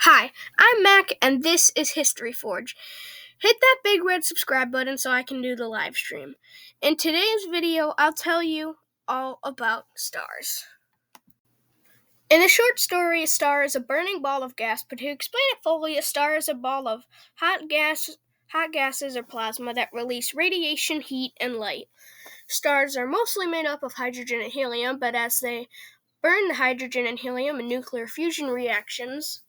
Hi, I'm Mac, and this is History Forge. Hit that big red subscribe button so I can do the live stream. In today's video, I'll tell you all about stars. In the short story, a star is a burning ball of gas, but to explain it fully, a star is a ball of hot gases or plasma that release radiation, heat, and light. Stars are mostly made up of hydrogen and helium, but as they burn the hydrogen and helium in nuclear fusion reactions,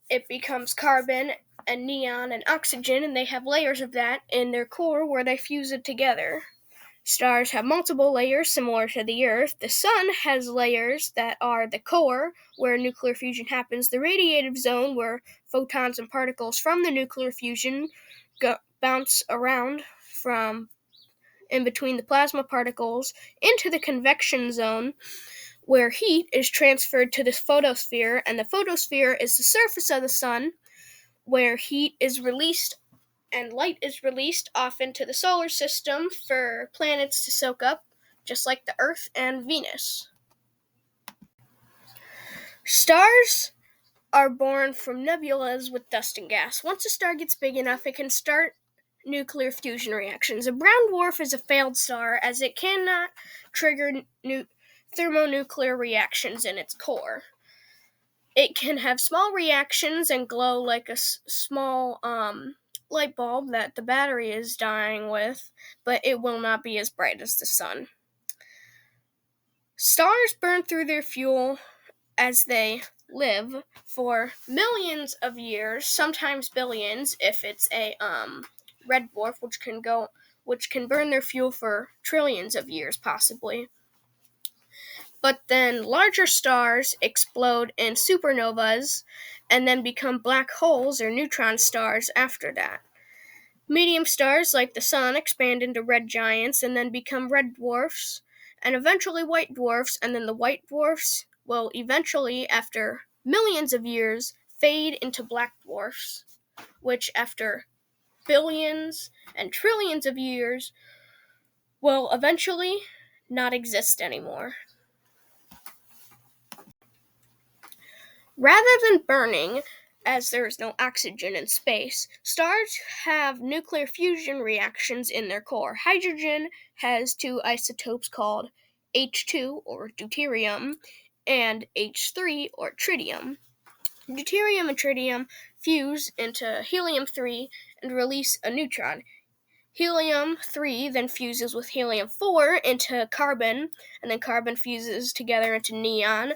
it becomes carbon and neon and oxygen, and they have layers of that in their core where they fuse it together. Stars have multiple layers similar to the Earth. The Sun has layers that are the core, where nuclear fusion happens, the radiative zone, where photons and particles from the nuclear fusion bounce around from in between the plasma particles, into the convection zone, where heat is transferred to the photosphere, and the photosphere is the surface of the sun, where heat is released and light is released off into the solar system for planets to soak up, just like the Earth and Venus. Stars are born from nebulas with dust and gas. Once a star gets big enough, it can start nuclear fusion reactions. A brown dwarf is a failed star, as it cannot trigger thermonuclear reactions in its core. It can have small reactions and glow like a small light bulb that the battery is dying with, but it will not be as bright as the sun. Stars burn through their fuel as they live for millions of years, sometimes billions if it's a red dwarf, which can burn their fuel for trillions of years possibly. But then larger stars explode in supernovas and then become black holes or neutron stars after that. Medium stars like the Sun expand into red giants and then become red dwarfs, and eventually white dwarfs, and then the white dwarfs will eventually, after millions of years, fade into black dwarfs, which after billions and trillions of years will eventually not exist anymore. Rather than burning, as there is no oxygen in space, stars have nuclear fusion reactions in their core. Hydrogen has two isotopes called H2, or deuterium, and H3, or tritium. Deuterium and tritium fuse into helium-3 and release a neutron. Helium-3 then fuses with helium-4 into carbon, and then carbon fuses together into neon.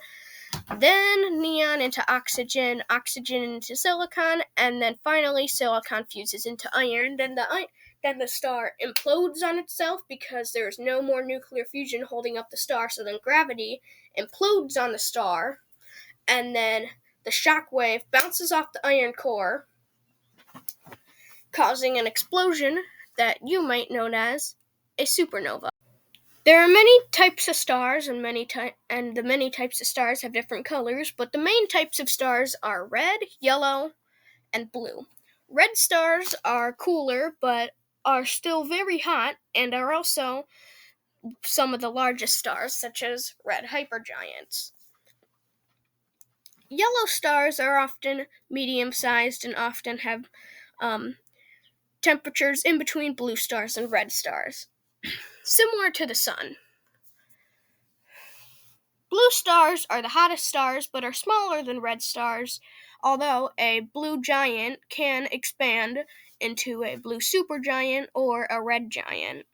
Then neon into oxygen, oxygen into silicon, and then finally silicon fuses into iron. Then the star implodes on itself because there is no more nuclear fusion holding up the star, so then gravity implodes on the star, and then the shock wave bounces off the iron core, causing an explosion that you might know as a supernova. There are many types of stars, and the many types of stars have different colors, but the main types of stars are red, yellow, and blue. Red stars are cooler, but are still very hot, and are also some of the largest stars, such as red hypergiants. Yellow stars are often medium-sized and often have temperatures in between blue stars and red stars, similar to the sun. Blue stars are the hottest stars, but are smaller than red stars, although a blue giant can expand into a blue supergiant or a red giant.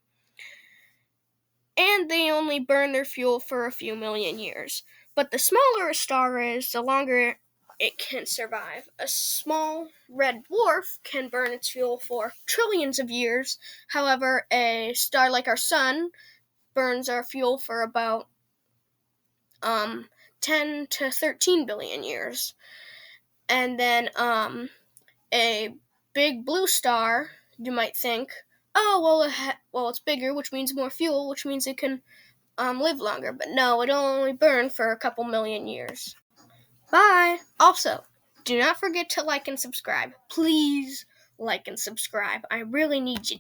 And they only burn their fuel for a few million years. But the smaller a star is, the longer it can survive. A small red dwarf can burn its fuel for trillions of years. However, a star like our sun burns our fuel for about 10 to 13 billion years. And then a big blue star, you might think, well, it's bigger, which means more fuel, which means it can live longer. But no, it'll only burn for a couple million years. Bye! Also, do not forget to like and subscribe. Please like and subscribe. I really need you